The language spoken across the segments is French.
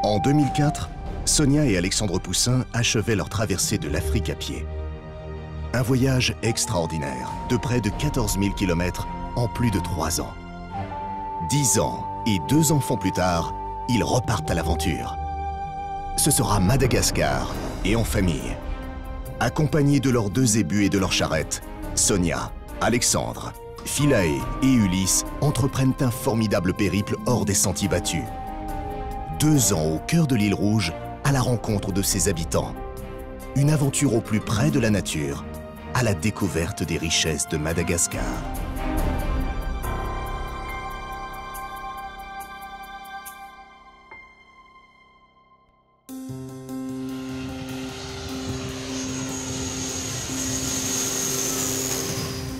En 2004, Sonia et Alexandre Poussin achevaient leur traversée de l'Afrique à pied. Un voyage extraordinaire de près de 14 000 km en plus de 3 ans. 10 ans et 2 enfants plus tard, ils repartent à l'aventure. Ce sera Madagascar et en famille. Accompagnés de leurs 2 zébus et de leurs charrettes, Sonia, Alexandre, Philae et Ulysse entreprennent un formidable périple hors des sentiers battus. 2 ans au cœur de l'île Rouge, à la rencontre de ses habitants. Une aventure au plus près de la nature, à la découverte des richesses de Madagascar.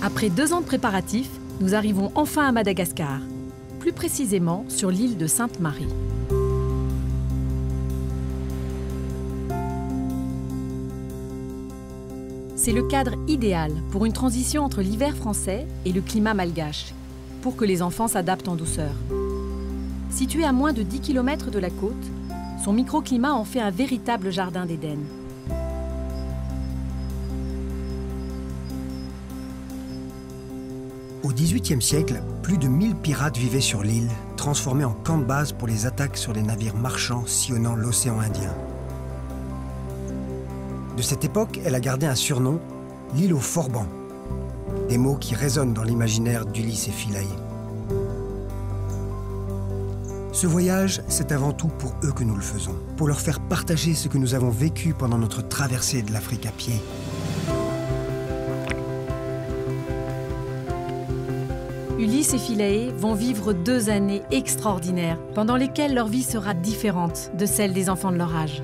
Après 2 ans de préparatifs, nous arrivons enfin à Madagascar, plus précisément sur l'île de Sainte-Marie. C'est le cadre idéal pour une transition entre l'hiver français et le climat malgache, pour que les enfants s'adaptent en douceur. Situé à moins de 10 km de la côte, son microclimat en fait un véritable jardin d'Éden. Au XVIIIe siècle, plus de 1000 pirates vivaient sur l'île, transformés en camp de base pour les attaques sur les navires marchands sillonnant l'océan Indien. De cette époque, elle a gardé un surnom, l'île aux Forbans. Des mots qui résonnent dans l'imaginaire d'Ulysse et Philae. Ce voyage, c'est avant tout pour eux que nous le faisons, pour leur faire partager ce que nous avons vécu pendant notre traversée de l'Afrique à pied. Ulysse et Philae vont vivre 2 années extraordinaires, pendant lesquelles leur vie sera différente de celle des enfants de leur âge.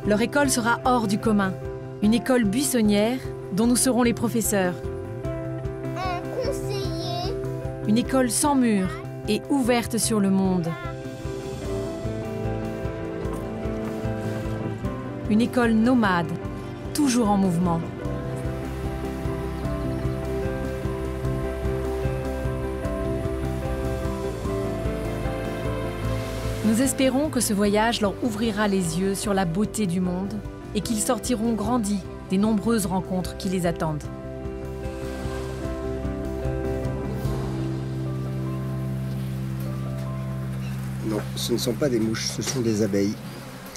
Leur école sera hors du commun, une école buissonnière dont nous serons les professeurs. Un conseiller. Une école sans murs et ouverte sur le monde. Une école nomade, toujours en mouvement. Nous espérons que ce voyage leur ouvrira les yeux sur la beauté du monde et qu'ils sortiront grandis des nombreuses rencontres qui les attendent. Non, ce ne sont pas des mouches, ce sont des abeilles.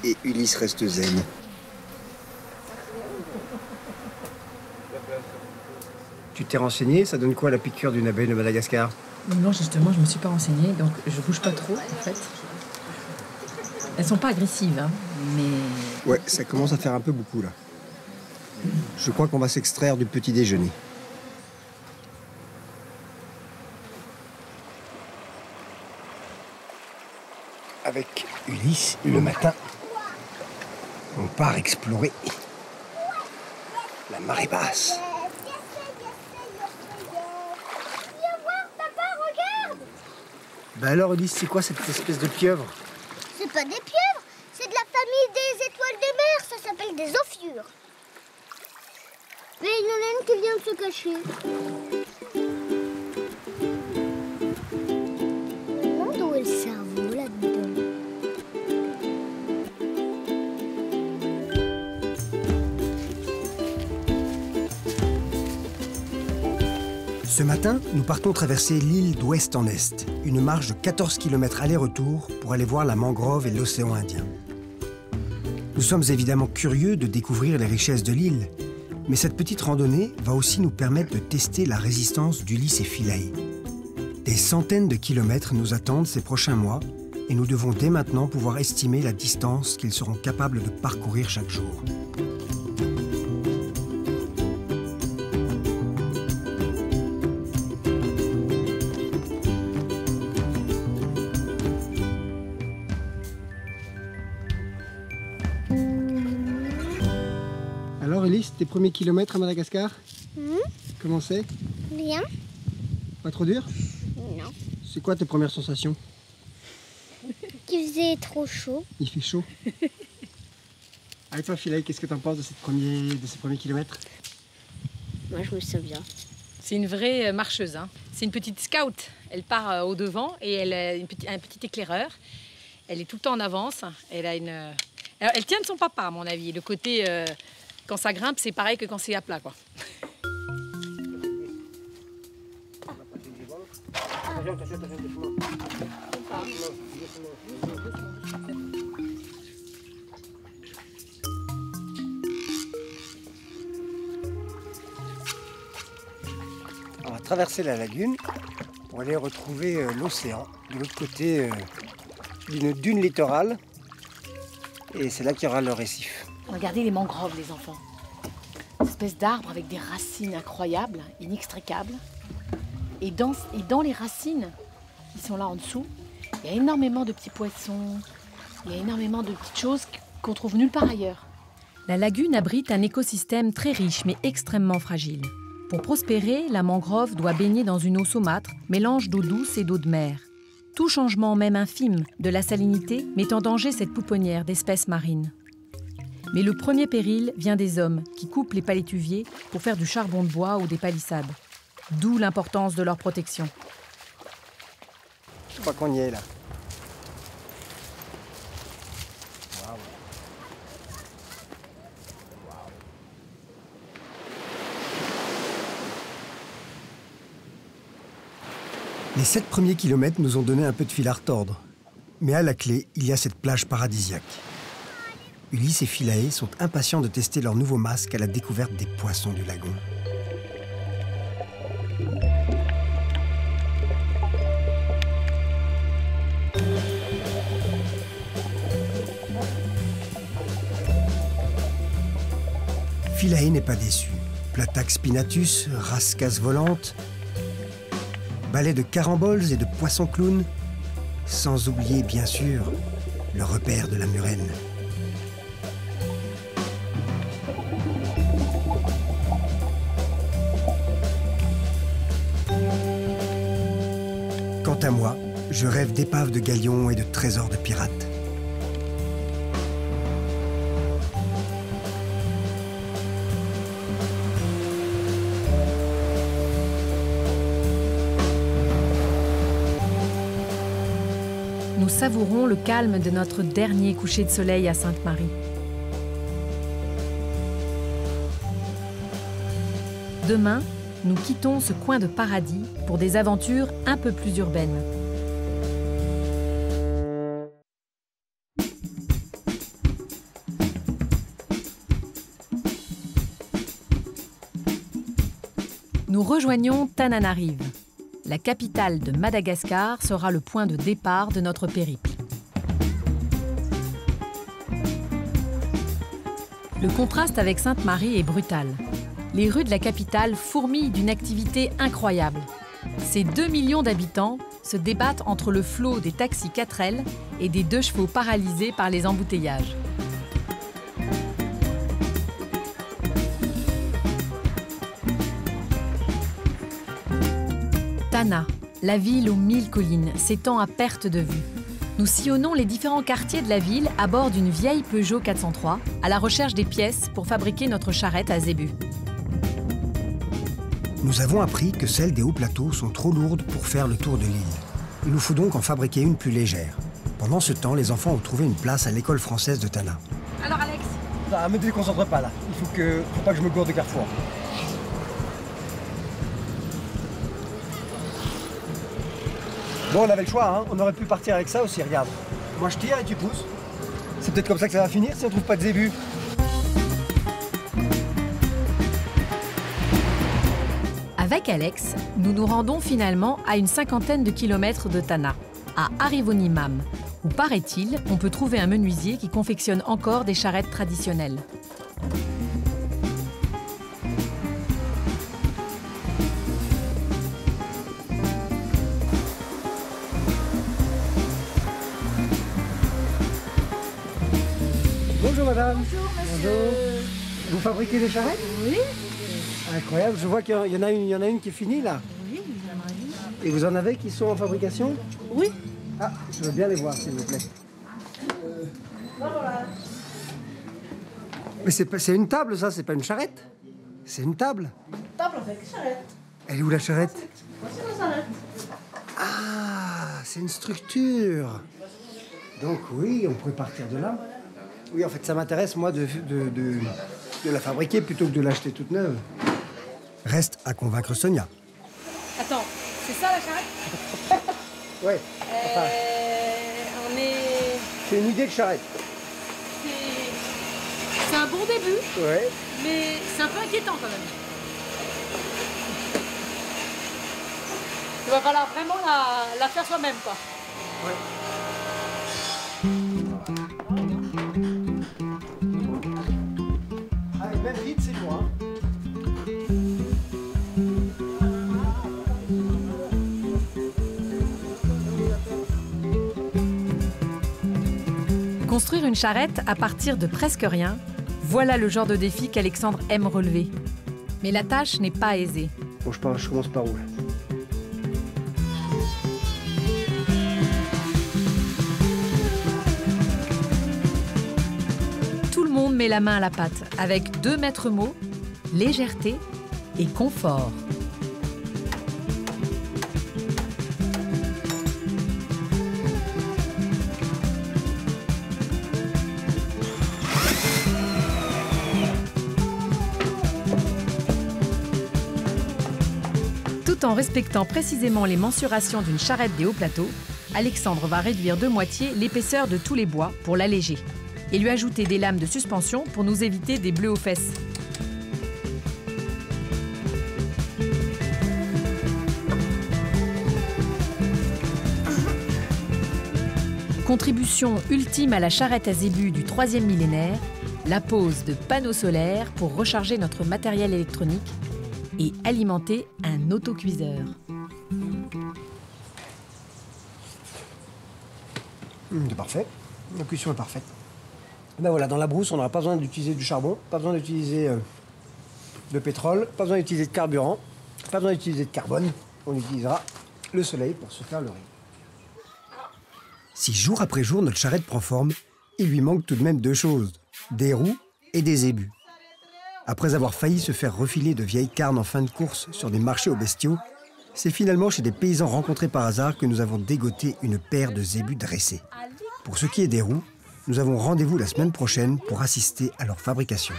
Et Ulysse reste zen. Tu t'es renseigné? Ça donne quoi la piqûre d'une abeille de Madagascar? Non, justement, je ne me suis pas renseignée, donc je bouge pas trop, en fait. Elles sont pas agressives, hein, mais... Ouais, ça commence à faire un peu beaucoup, là. Je crois qu'on va s'extraire du petit déjeuner. Avec Ulysse, le matin, on part explorer la marée basse. Viens voir, papa, regarde. Bah alors, Ulysse, c'est quoi cette espèce de pieuvre? C'est pas des pieuvres, c'est de la famille des étoiles de mer, ça s'appelle des ophiures. Mais il y en a une qui vient de se cacher. Je me demande où est le cerveau là-dedans. Ce matin, nous partons traverser l'île d'ouest en est, une marche de 14 km aller-retour pour aller voir la mangrove et l'océan Indien. Nous sommes évidemment curieux de découvrir les richesses de l'île, mais cette petite randonnée va aussi nous permettre de tester la résistance d'Ulysse et Philae. Des centaines de kilomètres nous attendent ces prochains mois et nous devons dès maintenant pouvoir estimer la distance qu'ils seront capables de parcourir chaque jour. Alors Ulysse, tes premiers kilomètres à Madagascar? Comment c'est? Bien. Pas trop dur? Non. C'est quoi tes premières sensations? Qu'il faisait trop chaud. Il fait chaud. Et toi Philae, qu'est-ce que tu en penses de ces premiers kilomètres? Moi je me sens bien. C'est une vraie marcheuse, hein. C'est une petite scout. Elle part au devant et elle a un petit éclaireur. Elle est tout le temps en avance. Alors, elle tient de son papa, à mon avis. Le côté, quand ça grimpe, c'est pareil que quand c'est à plat, quoi. On va traverser la lagune pour aller retrouver l'océan de l'autre côté d'une dune littorale. Et c'est là qu'il y aura le récif. Regardez les mangroves, les enfants. Une espèce d'arbre avec des racines incroyables, inextricables. Et dans les racines, qui sont là en dessous, il y a énormément de petits poissons, il y a énormément de petites choses qu'on trouve nulle part ailleurs. La lagune abrite un écosystème très riche mais extrêmement fragile. Pour prospérer, la mangrove doit baigner dans une eau saumâtre, mélange d'eau douce et d'eau de mer. Tout changement, même infime, de la salinité met en danger cette pouponnière d'espèces marines. Mais le premier péril vient des hommes qui coupent les palétuviers pour faire du charbon de bois ou des palissades. D'où l'importance de leur protection. Je crois qu'on y est là. Wow. Les 7 premiers kilomètres nous ont donné un peu de fil à retordre. Mais à la clé, il y a cette plage paradisiaque. Ulysse et Philae sont impatients de tester leur nouveau masque à la découverte des poissons du lagon. Philae n'est pas déçu. Platax spinatus, rascasse volante, balai de caramboles et de poissons clowns, sans oublier bien sûr le repère de la murène. Quant à moi, je rêve d'épaves de galions et de trésors de pirates. Nous savourons le calme de notre dernier coucher de soleil à Sainte-Marie. Demain, nous quittons ce coin de paradis pour des aventures un peu plus urbaines. Nous rejoignons Tananarive. La capitale de Madagascar sera le point de départ de notre périple. Le contraste avec Sainte-Marie est brutal. Les rues de la capitale fourmillent d'une activité incroyable. Ces 2 millions d'habitants se débattent entre le flot des taxis 4L et des 2 chevaux paralysés par les embouteillages. Tana, la ville aux 1000 collines, s'étend à perte de vue. Nous sillonnons les différents quartiers de la ville à bord d'une vieille Peugeot 403, à la recherche des pièces pour fabriquer notre charrette à zébu. Nous avons appris que celles des hauts plateaux sont trop lourdes pour faire le tour de l'île. Il nous faut donc en fabriquer une plus légère. Pendant ce temps, les enfants ont trouvé une place à l'école française de Tana. Alors Alex? Ah, me déconcentre pas là. Faut pas que je me gourde de carrefour. Bon, on avait le choix, hein. On aurait pu partir avec ça aussi, regarde. Moi je tire et tu pousses. C'est peut-être comme ça que ça va finir si on trouve pas de zébu. Avec Alex, nous nous rendons finalement à une 50aine de kilomètres de Tana, à Arivonimam, où, paraît-il, on peut trouver un menuisier qui confectionne encore des charrettes traditionnelles. Bonjour madame. Bonjour monsieur. Bonjour. Vous fabriquez des charrettes? Oui. Incroyable, je vois qu'il y en a une qui est finie là. Oui, j'aimerais bien. Et vous en avez qui sont en fabrication? Oui. Ah, je veux bien les voir s'il vous plaît. Mais c'est une table ça, c'est pas une charrette. C'est une table. Table avec charrette. Elle est où la charrette? Ah, c'est une structure. Donc oui, on pourrait partir de là. Oui, en fait, ça m'intéresse, moi, de la fabriquer plutôt que de l'acheter toute neuve. Reste à convaincre Sonia. Attends, c'est ça la charrette? Ouais. Enfin, On est... c'est une idée de charrette. C'est un bon début, Ouais. mais c'est un peu inquiétant quand même. Il va falloir vraiment la faire soi-même, quoi. Ouais. Allez, même vite, c'est bon, hein. Construire une charrette à partir de presque rien, voilà le genre de défi qu'Alexandre aime relever. Mais la tâche n'est pas aisée. Bon, je commence par où, là? Tout le monde met la main à la pâte, avec 2 maîtres mots, légèreté et confort. Tout en respectant précisément les mensurations d'une charrette des hauts plateaux, Alexandre va réduire de moitié l'épaisseur de tous les bois pour l'alléger et lui ajouter des lames de suspension pour nous éviter des bleus aux fesses. Contribution ultime à la charrette à zébu du 3e millénaire, la pose de panneaux solaires pour recharger notre matériel électronique et alimenter un autocuiseur. C'est parfait. La cuisson est parfaite. Ben voilà, dans la brousse, on n'aura pas besoin d'utiliser du charbon, pas besoin d'utiliser de pétrole, pas besoin d'utiliser de carburant, pas besoin d'utiliser de carbone. On utilisera le soleil pour se faire le riz. Si jour après jour notre charrette prend forme, il lui manque tout de même 2 choses, des roues et des zébus. Après avoir failli se faire refiler de vieilles carnes en fin de course sur des marchés aux bestiaux, c'est finalement chez des paysans rencontrés par hasard que nous avons dégoté une paire de zébus dressés. Pour ce qui est des roues, nous avons rendez-vous la semaine prochaine pour assister à leur fabrication.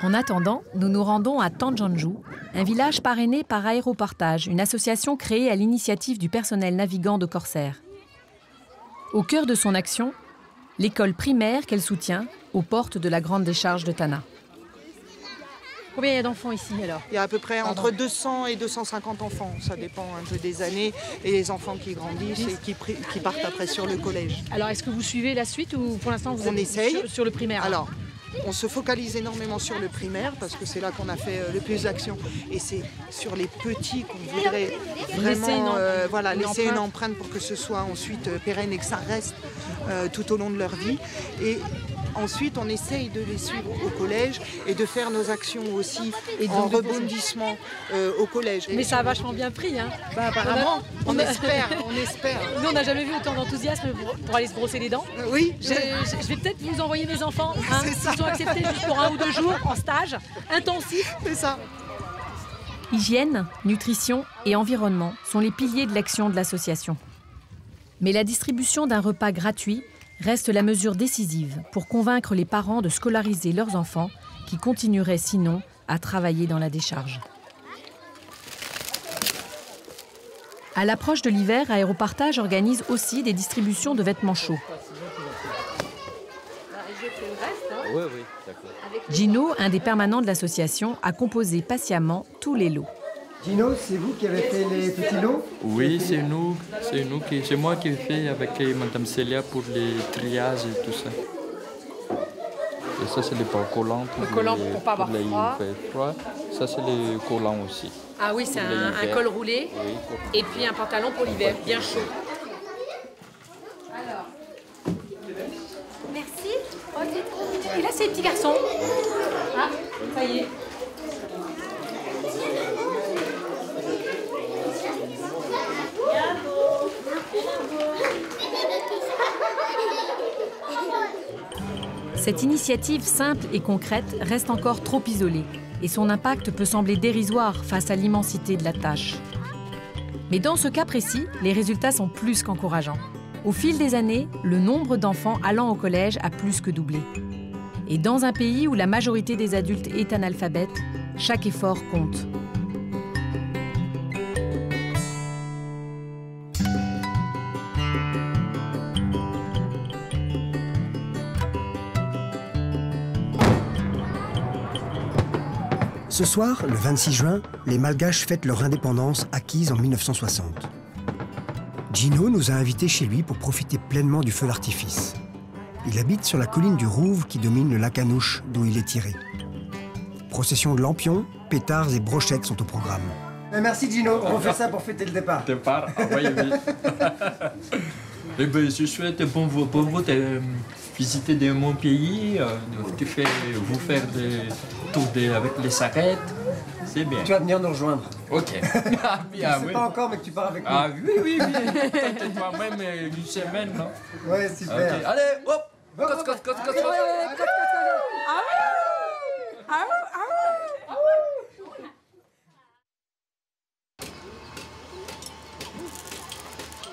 En attendant, nous nous rendons à Tanjanju, un village parrainé par Aéropartage, une association créée à l'initiative du personnel navigant de Corsair. Au cœur de son action, l'école primaire qu'elle soutient aux portes de la grande décharge de Tana. Combien il y a d'enfants ici alors? Il y a à peu près entre 200 et 250 enfants. Ça dépend un peu des années et les enfants qui grandissent et qui partent après sur le collège. Alors est-ce que vous suivez la suite ou pour l'instant vous On essaye. Sur le primaire? Alors, on se focalise énormément sur le primaire parce que c'est là qu'on a fait le plus d'actions. Et c'est sur les petits qu'on voudrait vraiment laisser une empreinte pour que ce soit ensuite pérenne et que ça reste tout au long de leur vie. Et ensuite, on essaye de les suivre au collège et de faire nos actions aussi en rebondissement au collège. Mais ça a vachement bien pris, hein? Bah, apparemment, on espère. Nous, on n'a jamais vu autant d'enthousiasme pour aller se brosser les dents. Oui. Je vais peut-être vous envoyer mes enfants, hein, C'est ça. qui sont acceptés juste pour 1 ou 2 jours en stage intensif. C'est ça. Hygiène, nutrition et environnement sont les piliers de l'action de l'association. Mais la distribution d'un repas gratuit reste la mesure décisive pour convaincre les parents de scolariser leurs enfants qui continueraient sinon à travailler dans la décharge. À l'approche de l'hiver, Aéropartage organise aussi des distributions de vêtements chauds. Oui, d'accord. Gino, un des permanents de l'association, a composé patiemment tous les lots. Gino, c'est vous qui avez fait les petits lots? Oui, c'est moi qui ai fait avec Madame Célia pour les triages et tout ça. Et ça, c'est les collants pour pas avoir froid. Ça, c'est les collants aussi. Ah oui, c'est un col roulé et puis un pantalon pour l'hiver, bien chaud. Alors, merci. Et là, c'est les petits garçons. Ah, ça y est. Cette initiative simple et concrète reste encore trop isolée et son impact peut sembler dérisoire face à l'immensité de la tâche. Mais dans ce cas précis, les résultats sont plus qu'encourageants. Au fil des années, le nombre d'enfants allant au collège a plus que doublé. Et dans un pays où la majorité des adultes est analphabète, chaque effort compte. Ce soir, le 26 juin, les Malgaches fêtent leur indépendance acquise en 1960. Gino nous a invités chez lui pour profiter pleinement du feu d'artifice. Il habite sur la colline du Rouve qui domine le lac Anouche, d'où il est tiré. Procession de lampions, pétards et brochettes sont au programme. Merci Gino, on refait ça pour fêter le départ. Départ, oui, oui. Eh ben, je souhaite pour vous de visiter de mon pays, de vous faire des tours avec les sarrettes. C'est bien. Tu vas venir nous rejoindre. Ok. Ah, bien, je sais oui. pas encore, mais que tu pars avec nous. Ah oui, oui, oui. Peut-être même une semaine, non? Ouais, super. Okay. Allez, hop! Cos.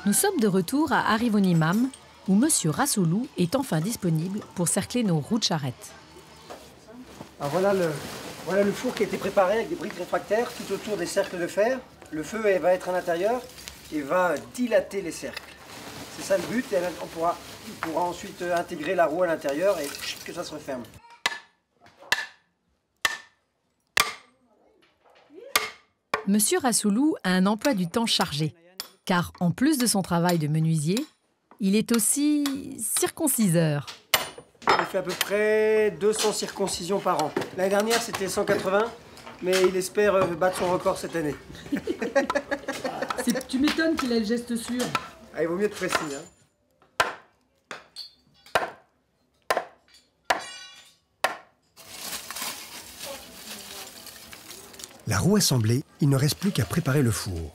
Nous sommes de retour à Arrivonimam, où Monsieur Rassoulou est enfin disponible pour cercler nos roues de charrette. Alors voilà le four qui a été préparé avec des briques réfractaires tout autour des cercles de fer. Le feu va être à l'intérieur et va dilater les cercles. C'est ça le but, et on pourra ensuite intégrer la roue à l'intérieur et que ça se referme. Monsieur Rassoulou a un emploi du temps chargé, car en plus de son travail de menuisier, il est aussi circonciseur. Il fait à peu près 200 circoncisions par an. L'année dernière, c'était 180, mais il espère battre son record cette année. Tu m'étonnes qu'il ait le geste sûr. Ah, il vaut mieux être précis. Hein. La roue assemblée, il ne reste plus qu'à préparer le four.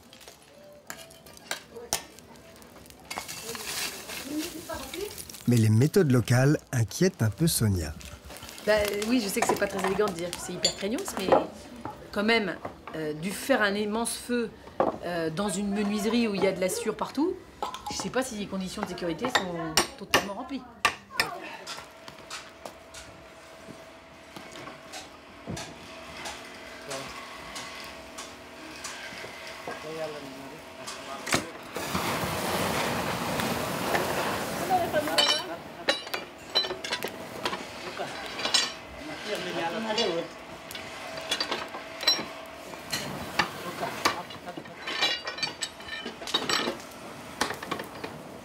Mais les méthodes locales inquiètent un peu Sonia. Oui, je sais que c'est pas très élégant de dire que c'est hyper craignos, mais quand même, dû faire un immense feu dans une menuiserie où il y a de la sueur partout, je sais pas si les conditions de sécurité sont totalement remplies.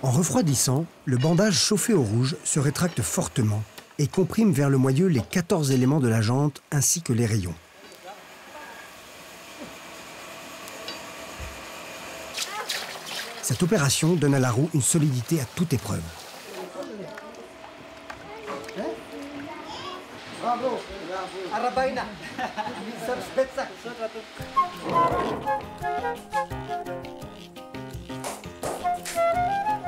En refroidissant, le bandage chauffé au rouge se rétracte fortement et comprime vers le moyeu les 14 éléments de la jante ainsi que les rayons. Cette opération donne à la roue une solidité à toute épreuve. Bravo, Arabaina.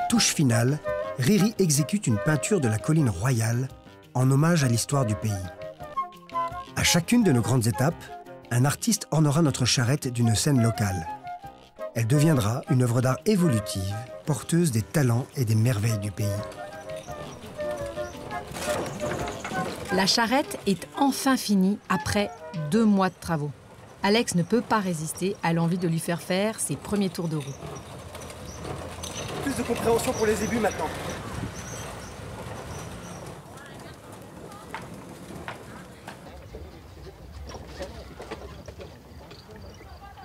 Touche finale, Riri exécute une peinture de la colline royale en hommage à l'histoire du pays. À chacune de nos grandes étapes, un artiste ornera notre charrette d'une scène locale. Elle deviendra une œuvre d'art évolutive, porteuse des talents et des merveilles du pays. La charrette est enfin finie après 2 mois de travaux. Alex ne peut pas résister à l'envie de lui faire faire ses premiers tours de roue. Plus de compréhension pour les ébus maintenant.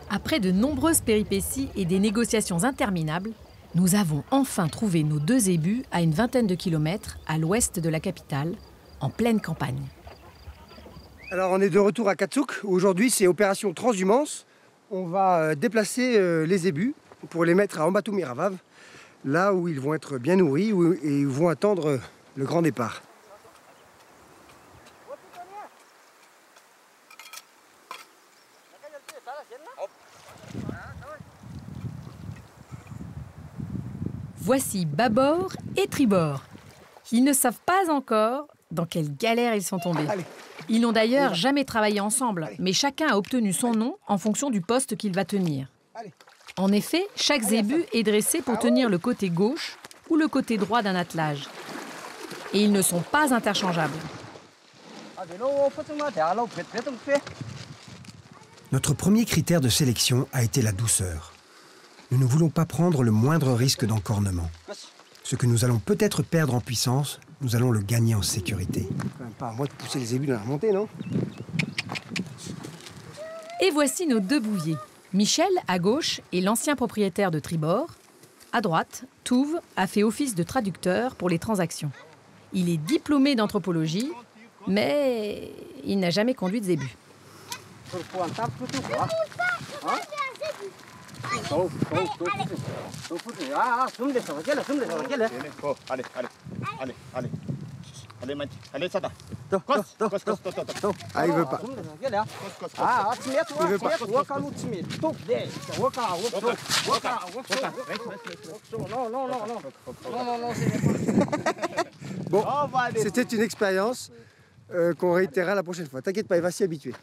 Après de nombreuses péripéties et des négociations interminables, nous avons enfin trouvé nos 2 ébus à une vingtaine de kilomètres à l'ouest de la capitale, en pleine campagne. Alors on est de retour à Katsouk. Aujourd'hui c'est opération transhumance. On va déplacer les ébus pour les mettre à Ambatoumi-Ravav, là où ils vont être bien nourris et ils vont attendre le grand départ. Voici bâbord et tribord. Ils ne savent pas encore dans quelle galère ils sont tombés. Allez, Ils n'ont d'ailleurs jamais travaillé ensemble, mais chacun a obtenu son nom en fonction du poste qu'il va tenir. En effet, chaque zébu est dressé pour tenir le côté gauche ou le côté droit d'un attelage. Et ils ne sont pas interchangeables. Notre premier critère de sélection a été la douceur. Nous ne voulons pas prendre le moindre risque d'encornement. Ce que nous allons peut-être perdre en puissance, nous allons le gagner en sécurité. Quand même pas à moi de pousser les zébus dans la remontée, non? Et voici nos deux bouviers. Michel, à gauche, est l'ancien propriétaire de Tribord. À droite, Touve a fait office de traducteur pour les transactions. Il est diplômé d'anthropologie, mais il n'a jamais conduit de zébu. Ah, il veut pas. Il veut pas. Bon, c'était une expérience qu'on réitérera la prochaine fois. T'inquiète pas, il va s'y habituer.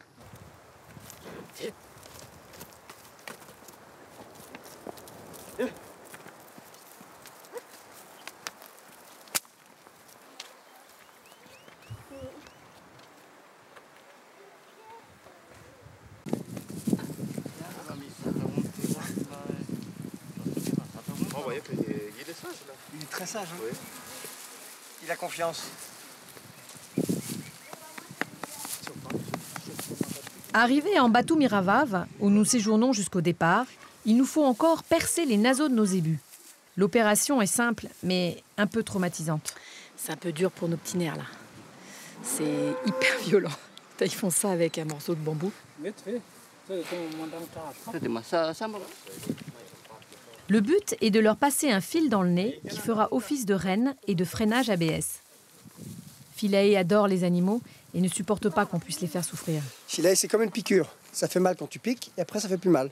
Il est très sage, hein? Oui. Il a confiance. Arrivés en Batu Miravav, où nous séjournons jusqu'au départ, il nous faut encore percer les naseaux de nos zébus. L'opération est simple, mais un peu traumatisante. C'est un peu dur pour nos petits nerfs, là. C'est hyper violent. Ils font ça avec un morceau de bambou. Le but est de leur passer un fil dans le nez qui fera office de rêne et de freinage ABS. Philae adore les animaux et ne supporte pas qu'on puisse les faire souffrir. Philae, c'est comme une piqûre. Ça fait mal quand tu piques et après ça fait plus mal.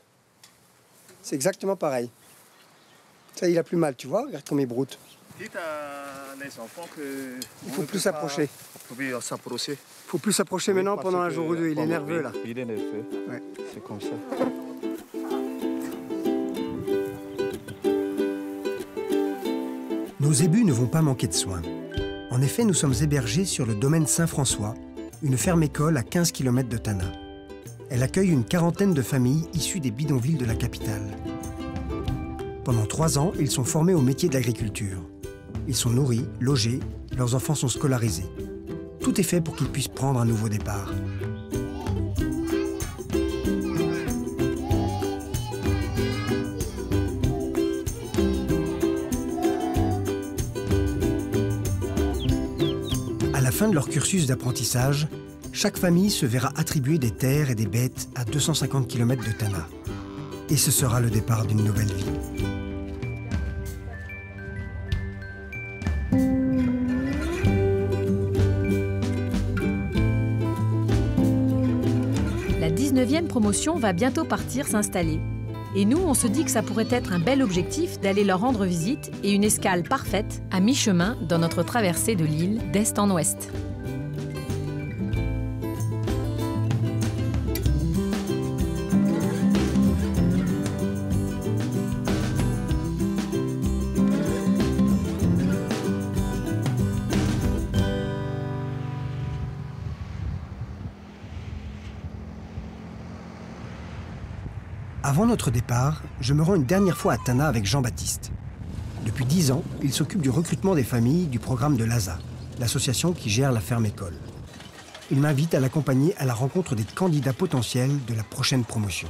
C'est exactement pareil. Ça, il a plus mal, tu vois? Regarde comme il broute. Dites à les enfants que... Il faut plus s'approcher. Il faut plus s'approcher maintenant pendant un jour ou deux. Il est nerveux, là. Il est nerveux. Ouais. C'est comme ça. Nos zébus ne vont pas manquer de soins. En effet, nous sommes hébergés sur le domaine Saint-François, une ferme-école à 15 km de Tana. Elle accueille une quarantaine de familles issues des bidonvilles de la capitale. Pendant 3 ans, ils sont formés au métier de l'agriculture. Ils sont nourris, logés, leurs enfants sont scolarisés. Tout est fait pour qu'ils puissent prendre un nouveau départ. À la fin de leur cursus d'apprentissage, chaque famille se verra attribuer des terres et des bêtes à 250 km de Tana. Et ce sera le départ d'une nouvelle vie. La 19e promotion va bientôt partir s'installer. Et nous, on se dit que ça pourrait être un bel objectif d'aller leur rendre visite et une escale parfaite à mi-chemin dans notre traversée de l'île d'est en ouest. Avant notre départ, je me rends une dernière fois à Tana avec Jean-Baptiste. Depuis 10 ans, il s'occupe du recrutement des familles du programme de l'ASA, l'association qui gère la ferme-école. Il m'invite à l'accompagner à la rencontre des candidats potentiels de la prochaine promotion.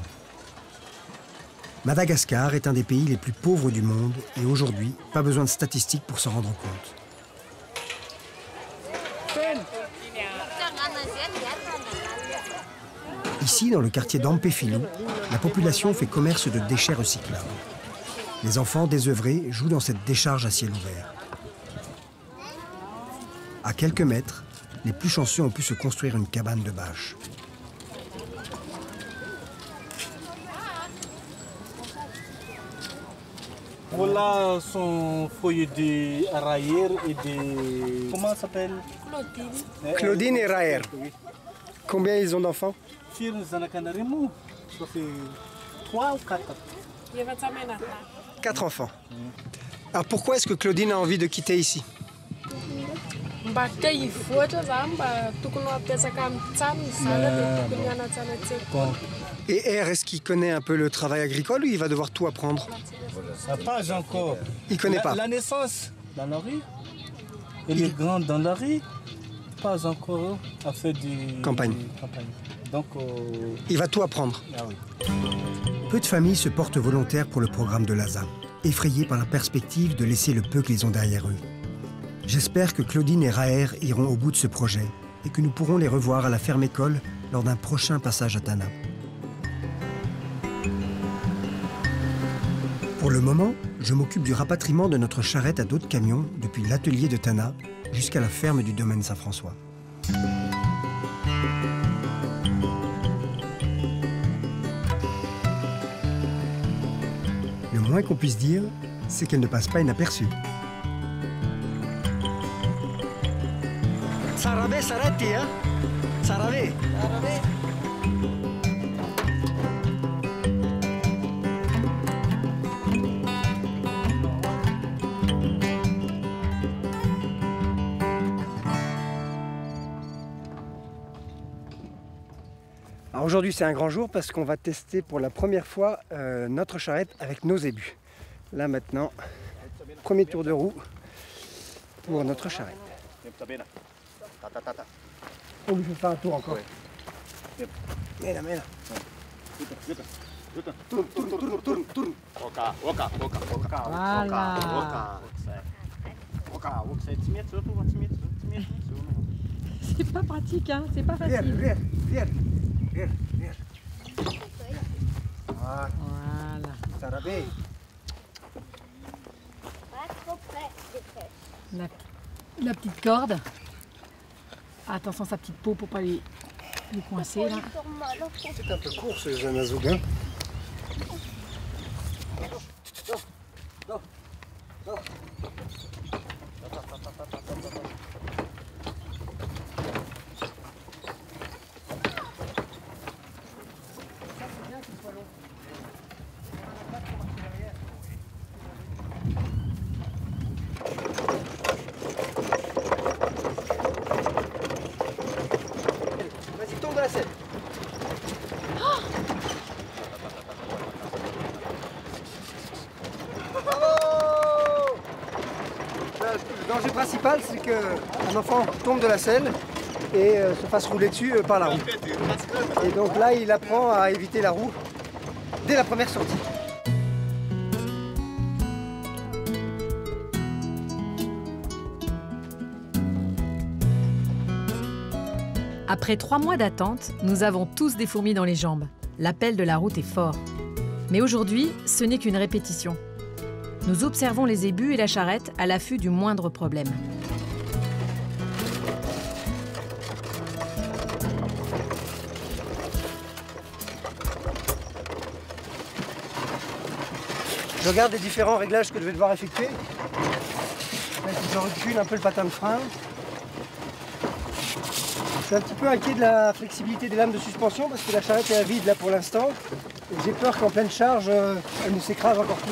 Madagascar est un des pays les plus pauvres du monde et aujourd'hui, pas besoin de statistiques pour s'en rendre compte. Ici, dans le quartier d'Ampefilou, la population fait commerce de déchets recyclables. Les enfants désœuvrés jouent dans cette décharge à ciel ouvert. À quelques mètres, les plus chanceux ont pu se construire une cabane de bâches. Voilà son feuille de raïr et de... Comment ça s'appelle? Claudine et Raer. Combien ils ont d'enfants? 3 ou 4. 4 enfants. Alors pourquoi est-ce que Claudine a envie de quitter ici? Et R, est-ce qu'il connaît un peu le travail agricole ou il va devoir tout apprendre? Pas encore. Il connaît pas. La naissance dans la rue, et les grands dans la rue, pas encore à faire du campagne. Donc, il va tout apprendre. Ah oui. Peu de familles se portent volontaires pour le programme de l'ASA, effrayées par la perspective de laisser le peu qu'ils ont derrière eux. J'espère que Claudine et Raher iront au bout de ce projet et que nous pourrons les revoir à la ferme école lors d'un prochain passage à Tana. Pour le moment, je m'occupe du rapatriement de notre charrette à dos de camion depuis l'atelier de Tana jusqu'à la ferme du domaine Saint-François. Le moins qu'on puisse dire, c'est qu'elle ne passe pas inaperçue. Sarabé, Sarati, hein? Sarabé. Aujourd'hui, c'est un grand jour parce qu'on va tester pour la première fois notre charrette avec nos ébus. Là maintenant, premier tour de roue pour notre charrette. On lui fait faire un tour encore. Mets là. Tourne. Voilà. C'est pas pratique, hein, c'est pas facile. Viens. Voilà. Sarabé. Pas trop près, La petite corde. Attention sa petite peau pour pas les coincer là. C'est un peu court ce Zanazoug, hein? Vas-y, tombe dans la selle. Le danger principal, c'est qu'un enfant tombe de la selle et se fasse rouler dessus par la roue. Et donc là, il apprend à éviter la roue dès la première sortie. Après 3 mois d'attente, nous avons tous des fourmis dans les jambes. L'appel de la route est fort. Mais aujourd'hui, ce n'est qu'une répétition. Nous observons les ébus et la charrette à l'affût du moindre problème. Je regarde les différents réglages que je vais devoir effectuer. Je recule un peu le patin de frein. Je suis un petit peu inquiet de la flexibilité des lames de suspension parce que la charrette est à vide là pour l'instant. J'ai peur qu'en pleine charge, elle ne s'écrase encore plus.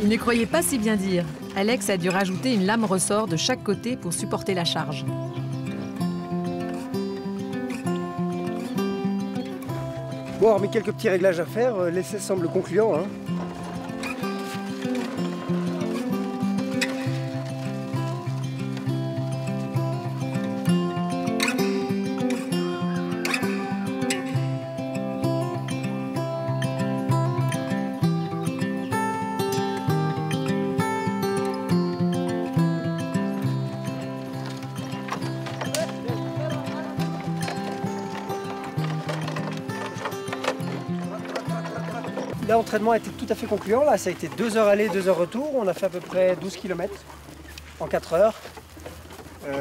Il ne croyait pas si bien dire. Alex a dû rajouter une lame ressort de chaque côté pour supporter la charge. Bon, hormis quelques petits réglages à faire, l'essai semble concluant, hein. L'entraînement a été tout à fait concluant. Là, ça a été 2 heures aller, 2 heures retour. On a fait à peu près 12 km en 4 heures.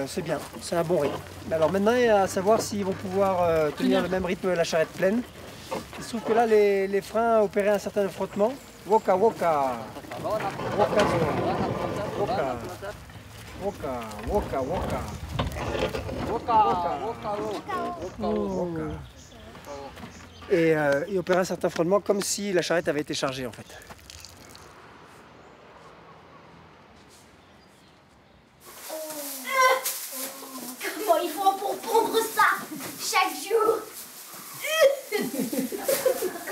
C'est bien, c'est un bon rythme. Alors maintenant, il y a à savoir s'ils vont pouvoir tenir le même rythme à la charrette pleine. Il se trouve que là, les freins opéraient un certain frottement. Woka, woka. Woka, woka. Woka, woka, woka. Et il opérait un certain frottement comme si la charrette avait été chargée en fait. Comment ils font pour prendre ça chaque jour?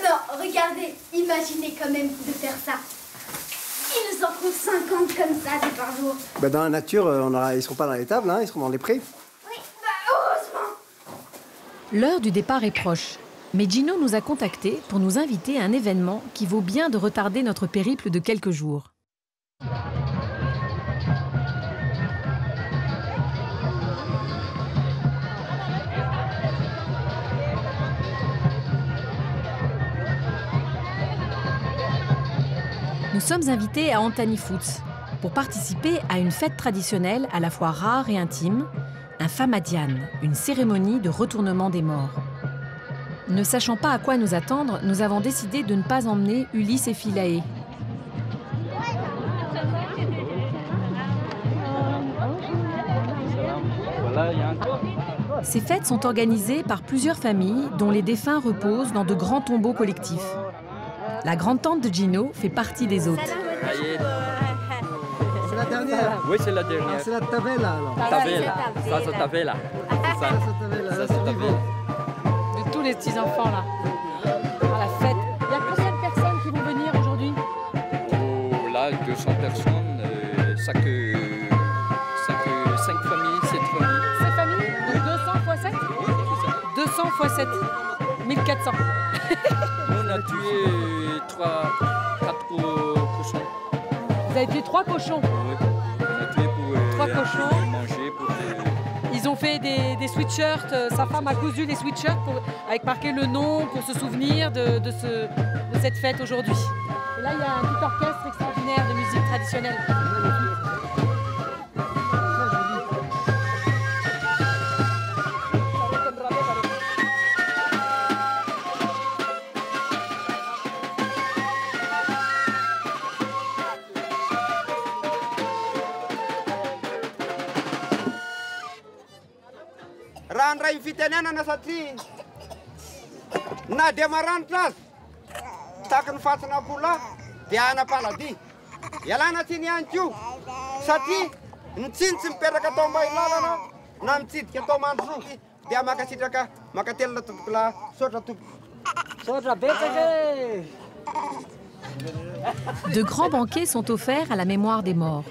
Non, regardez, imaginez quand même de faire ça. Ils nous en font 50 comme ça par jour. Bah dans la nature, ils ne seront pas dans les tables, hein, ils seront dans les prés. Oui, heureusement. L'heure du départ est proche. Mais Gino nous a contactés pour nous inviter à un événement qui vaut bien de retarder notre périple de quelques jours. Nous sommes invités à Antani Foods pour participer à une fête traditionnelle à la fois rare et intime, un Famadian, une cérémonie de retournement des morts. Ne sachant pas à quoi nous attendre, nous avons décidé de ne pas emmener Ulysse et Philae. Ces fêtes sont organisées par plusieurs familles dont les défunts reposent dans de grands tombeaux collectifs. La grande-tante de Gino fait partie des hôtes. C'est la dernière? Oui, c'est la dernière. C'est la tavella alors. Tavella. Ça, c'est tavella. Ça, c'est tavella. De tous les petits-enfants là, à la fête. Il y a combien de personnes qui vont venir aujourd'hui? Oh, là, 200 personnes, ça que 5 familles, 7 familles. 7 familles? Donc 200 x 7? 200 x 7. 1400. On a tué 4 cochons. Vous avez tué 3 cochons? Oui. On a tué pour 3 cochons. Manger. Ils ont fait des sweatshirts. Sa femme a cousu des sweatshirts avec marqué le nom pour se souvenir de cette fête aujourd'hui. Et là, il y a un petit orchestre extraordinaire de musique traditionnelle. Rahandray fitenenana satria na dia maranitra azy tahaka ny fatsin'ampola dia anapalady ialana tsy ny anko satria ny tsindry mipetraka atao mailalana na mitsidika atao mandro dia makasitraka makatelona tompoko la sotra tompoko sotra betsaka. De grands banquets sont offerts à la mémoire des morts.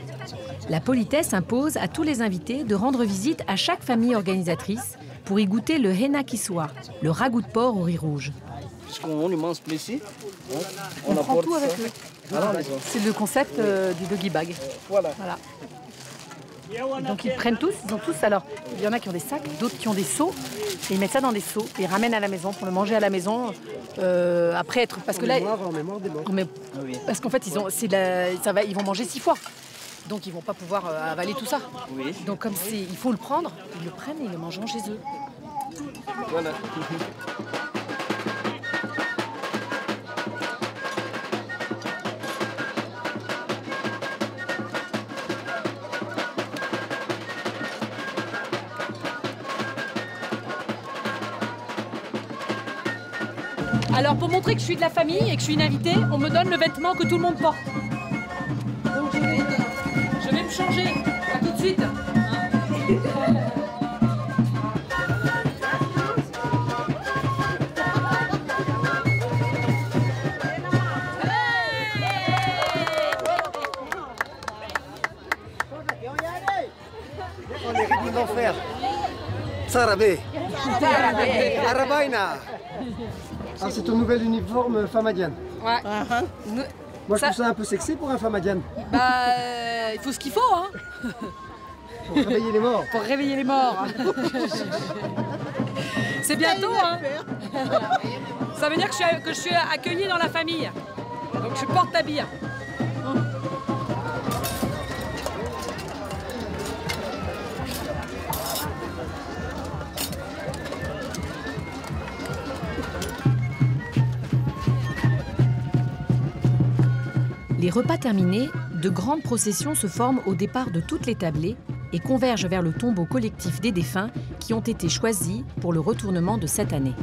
La politesse impose à tous les invités de rendre visite à chaque famille organisatrice pour y goûter le henna kiswa, le ragoût de porc au riz rouge. Puisqu'on y mange ici, on prend tout avec eux. C'est le concept du doggy bag. Voilà. Donc ils prennent tous, ils ont tous, alors il y en a qui ont des sacs, d'autres qui ont des seaux, et ils mettent ça dans des seaux, et ils ramènent à la maison pour le manger à la maison, après être, parce que là, parce qu'en fait ils vont manger 6 fois, donc ils vont pas pouvoir avaler tout ça. Oui. Donc comme il faut le prendre, ils le prennent et ils le mangeront chez eux. Voilà. Alors pour montrer que je suis de la famille et que je suis une invitée, on me donne le vêtement que tout le monde porte. Donc je vais me changer. À tout de suite. On est rythme d'enfer. Sarabé. Arabaina. Ah, c'est ton nouvel uniforme Famadian. Ouais. Moi, je trouve ça un peu sexy pour un Famadian. Bah, il faut ce qu'il faut, hein. Pour réveiller les morts. Pour réveiller les morts. C'est bientôt, hein. Ça veut dire que je suis accueillie dans la famille. Donc je porte ta bille. Les repas terminés, de grandes processions se forment au départ de toutes les tablées et convergent vers le tombeau collectif des défunts qui ont été choisis pour le retournement de cette année.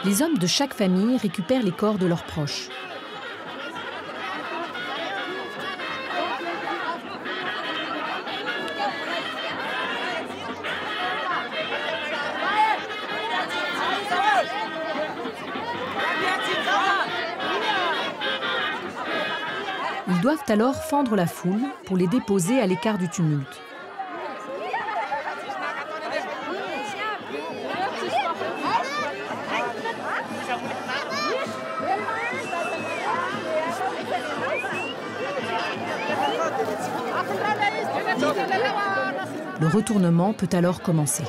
Les hommes de chaque famille récupèrent les corps de leurs proches. Ils doivent alors fendre la foule pour les déposer à l'écart du tumulte. Le retournement peut alors commencer.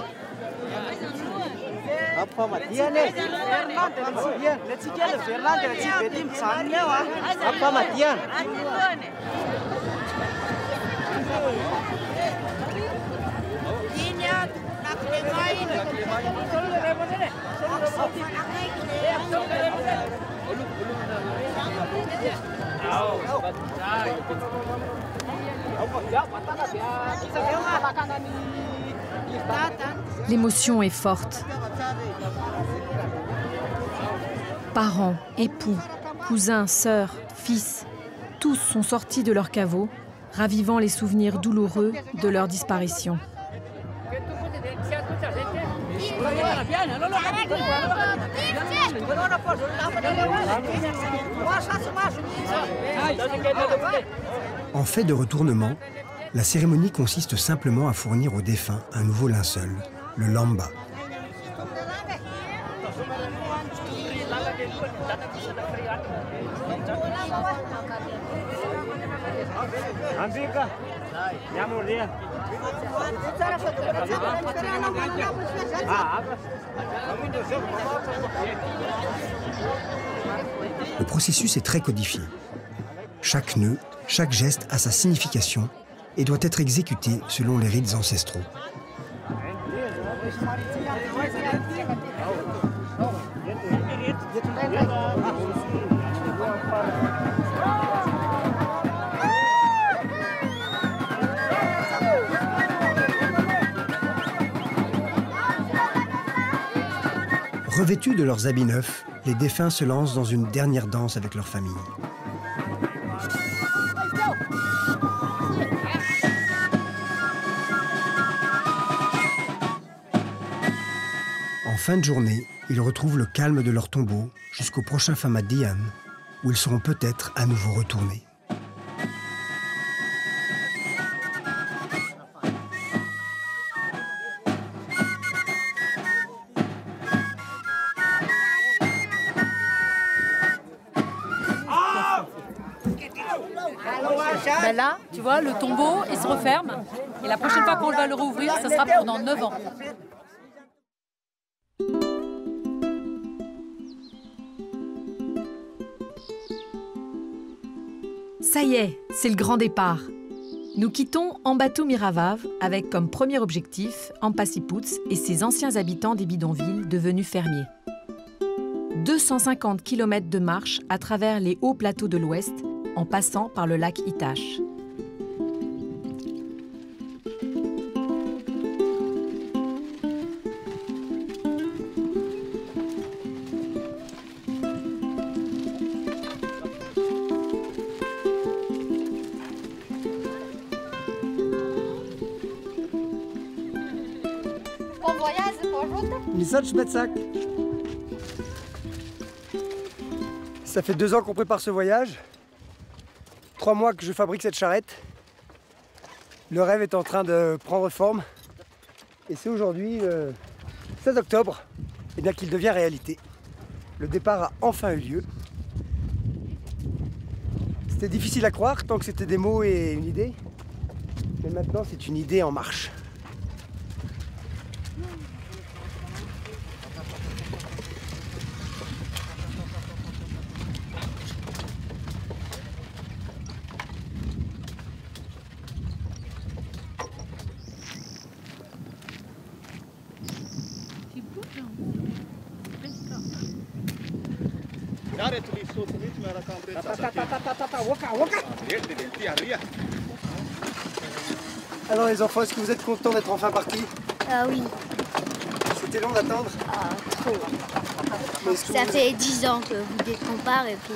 L'émotion est forte. Parents, époux, cousins, sœurs, fils, tous sont sortis de leur caveau, ravivant les souvenirs douloureux de leur disparition. En fait de retournement, la cérémonie consiste simplement à fournir au défunt un nouveau linceul, le lamba. Le processus est très codifié. Chaque nœud, chaque geste a sa signification et doit être exécuté selon les rites ancestraux. Revêtus de leurs habits neufs, les défunts se lancent dans une dernière danse avec leur famille. En fin de journée, ils retrouvent le calme de leur tombeau jusqu'au prochain Famadian, où ils seront peut-être à nouveau retournés. Ben là, tu vois, le tombeau, il se referme. Et la prochaine fois qu'on va le rouvrir, ça sera pendant 9 ans. Ça y est, c'est le grand départ. Nous quittons Ambato-Miravav avec comme premier objectif Ampasiputs et ses anciens habitants des bidonvilles devenus fermiers. 250 km de marche à travers les hauts plateaux de l'Ouest en passant par le lac Itache. Ça fait 2 ans qu'on prépare ce voyage. 3 mois que je fabrique cette charrette. Le rêve est en train de prendre forme. Et c'est aujourd'hui, le 16 octobre, qu'il devient réalité. Le départ a enfin eu lieu. C'était difficile à croire tant que c'était des mots et une idée. Mais maintenant, c'est une idée en marche. Alors les enfants, est-ce que vous êtes contents d'être enfin partis? Ah oui. C'était long d'attendre? Ah, trop. Ça fait 10 ans que vous dites qu'on part et puis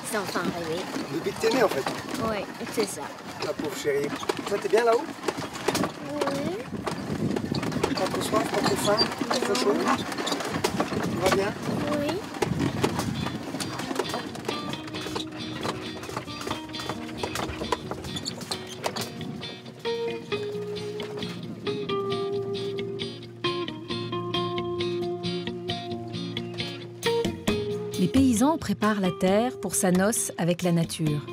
c'est enfin arrivé. Depuis que t'es né en fait? Oui, c'est ça. La pauvre chérie. Ça t'es bien là-haut? Oui. Pas trop soif, pas trop faim, pas trop chaud? Tout va bien? Oui. Les paysans préparent la terre pour sa noce avec la nature.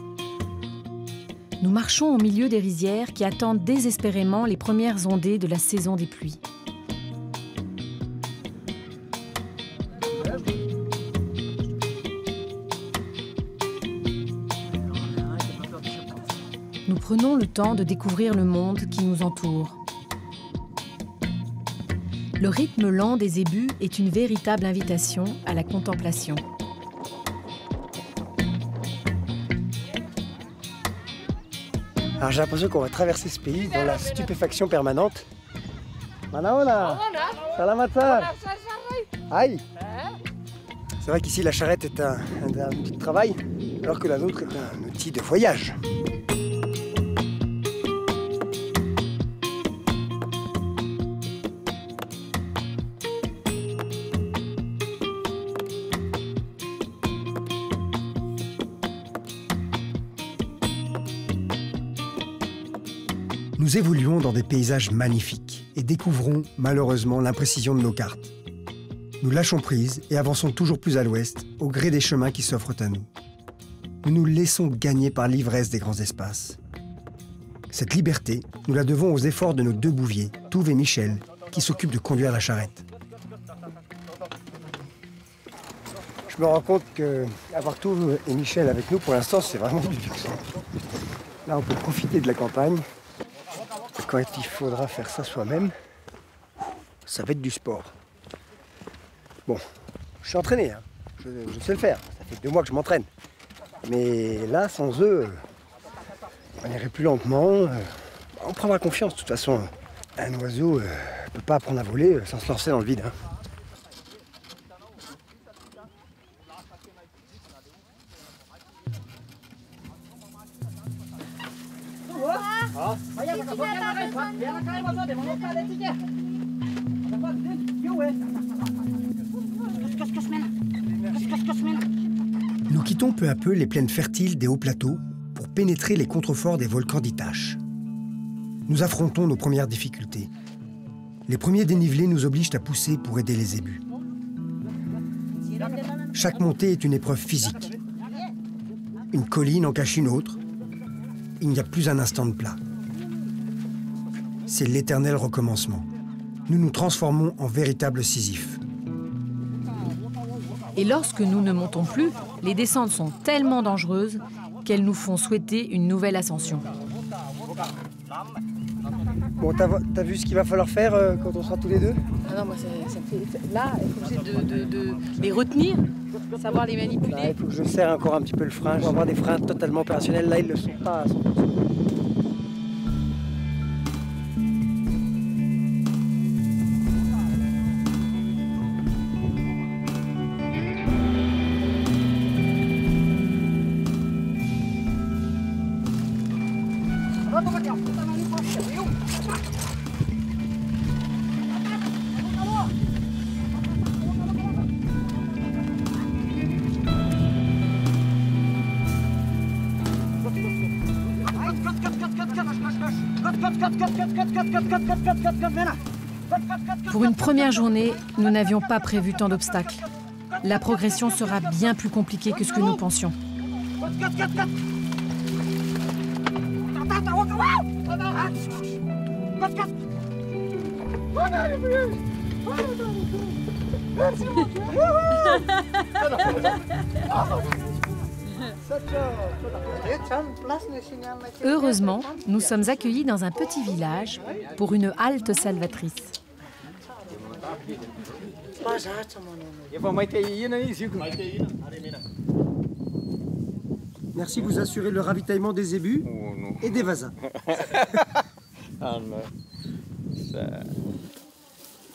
Nous marchons au milieu des rizières qui attendent désespérément les premières ondées de la saison des pluies. Nous prenons le temps de découvrir le monde qui nous entoure. Le rythme lent des ébus est une véritable invitation à la contemplation. Alors j'ai l'impression qu'on va traverser ce pays dans la stupéfaction permanente. Manaona, salamatar. Aïe. C'est vrai qu'ici la charrette est un outil de travail, alors que la nôtre est un outil de voyage. Nous évoluons dans des paysages magnifiques et découvrons malheureusement l'imprécision de nos cartes. Nous lâchons prise et avançons toujours plus à l'ouest, au gré des chemins qui s'offrent à nous. Nous nous laissons gagner par l'ivresse des grands espaces. Cette liberté, nous la devons aux efforts de nos 2 bouviers, Touve et Michel, qui s'occupent de conduire la charrette. Je me rends compte qu'avoir Touve et Michel avec nous, pour l'instant, c'est vraiment du luxe. Là, on peut profiter de la campagne. Quand il faudra faire ça soi-même, ça va être du sport. Bon, je suis entraîné, hein. Je sais le faire. Ça fait 2 mois que je m'entraîne. Mais là, sans eux, on irait plus lentement. On prendra confiance. De toute façon, un oiseau ne peut pas apprendre à voler sans se lancer dans le vide. Hein. Nous quittons peu à peu les plaines fertiles des hauts plateaux pour pénétrer les contreforts des volcans d'Itache. Nous affrontons nos premières difficultés. Les premiers dénivelés nous obligent à pousser pour aider les ébus. Chaque montée est une épreuve physique. Une colline en cache une autre. il n'y a plus un instant de plat. C'est l'éternel recommencement. Nous nous transformons en véritables Sisyphes. Et lorsque nous ne montons plus, les descentes sont tellement dangereuses qu'elles nous font souhaiter une nouvelle ascension. Bon, t'as vu ce qu'il va falloir faire quand on sera tous les deux? Ah non, moi ça me fait... Là, il faut de les retenir, savoir les manipuler. Là, il faut que je serre encore un petit peu le frein. Je vais avoir des freins totalement opérationnels. Là, ils ne le sont pas à 100%. Pour une première journée, nous n'avions pas prévu tant d'obstacles. La progression sera bien plus compliquée que ce que nous pensions. Heureusement, nous sommes accueillis dans un petit village pour une halte salvatrice. Merci, vous assurez le ravitaillement des zébus et des vasins.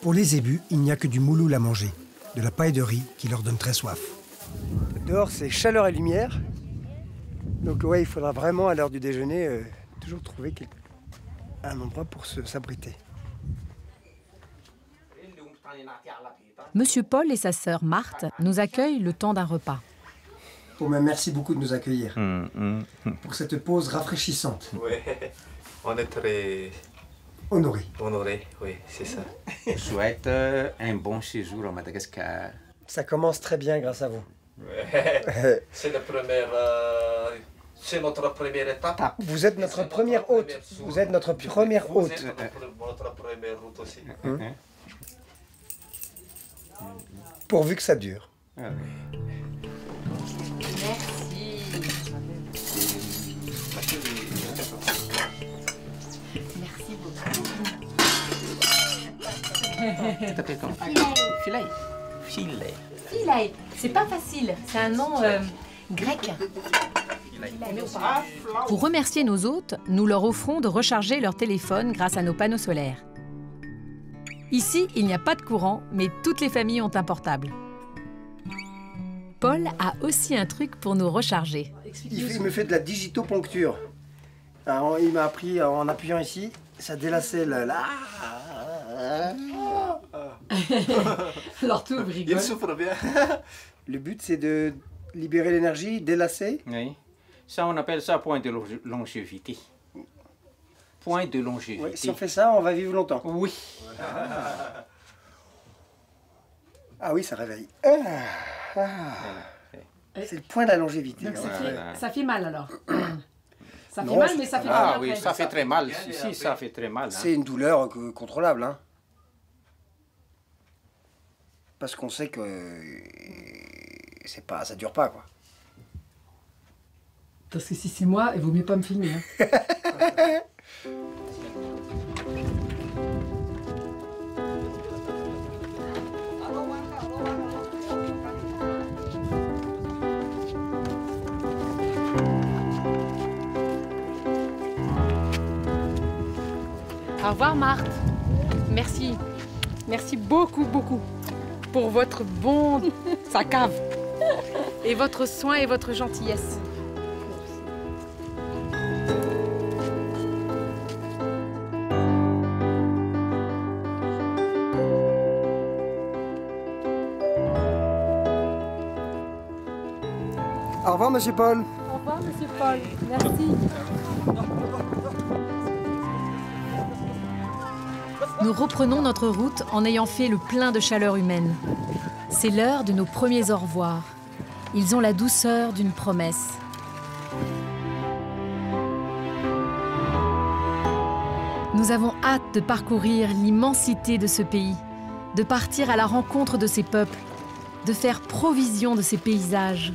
Pour les zébus, il n'y a que du mouloul à manger, de la paille de riz qui leur donne très soif. Dehors, c'est chaleur et lumière. Donc ouais, il faudra vraiment, à l'heure du déjeuner, toujours trouver un endroit pour s'abriter. Monsieur Paul et sa sœur Marthe nous accueillent le temps d'un repas. Bon, mais merci beaucoup de nous accueillir pour cette pause rafraîchissante. Oui, on est très... Honoré. Honoré, oui, c'est ça. Je souhaite un bon séjour à Madagascar. Ça commence très bien grâce à vous. Ouais. C'est notre première étape. Vous êtes notre première hôte. Vous êtes notre première hôte. Vous êtes notre première hôte aussi. Pourvu que ça dure. Merci. Merci beaucoup. Tu t'appelles comment? Filet. Filet. Filet, c'est pas facile, c'est un nom grec. Pour remercier nos hôtes, nous leur offrons de recharger leur téléphone grâce à nos panneaux solaires. Ici, il n'y a pas de courant, mais toutes les familles ont un portable. Paul a aussi un truc pour nous recharger. Il me fait de la digitoponcture. Alors, il m'a appris en appuyant ici, ça délaçait Alors tout rigole. Il souffre bien. Le but, c'est de libérer l'énergie, délasser. Oui. Ça, on appelle ça point de longévité. Point de longévité. Oui, si on fait ça, on va vivre longtemps. Oui. Ah oui, ça réveille. C'est le point de la longévité. Donc ça fait mal alors. Ça fait Non, mal, mais ça fait mal Ah après. oui, ça fait très mal. Si, ça fait très mal. Hein. C'est une douleur contrôlable. Hein. Parce qu'on sait que ça dure pas, quoi. Parce que si c'est moi, il vaut mieux pas me filmer. Hein. Au revoir Marthe. Merci. Merci beaucoup, beaucoup pour votre bon cave et votre soin et votre gentillesse. Au revoir, Monsieur Paul. Au revoir, Monsieur Paul. Merci. Nous reprenons notre route en ayant fait le plein de chaleur humaine. C'est l'heure de nos premiers au revoir. Ils ont la douceur d'une promesse. Nous avons hâte de parcourir l'immensité de ce pays, de partir à la rencontre de ces peuples, de faire provision de ces paysages.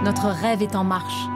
Notre rêve est en marche.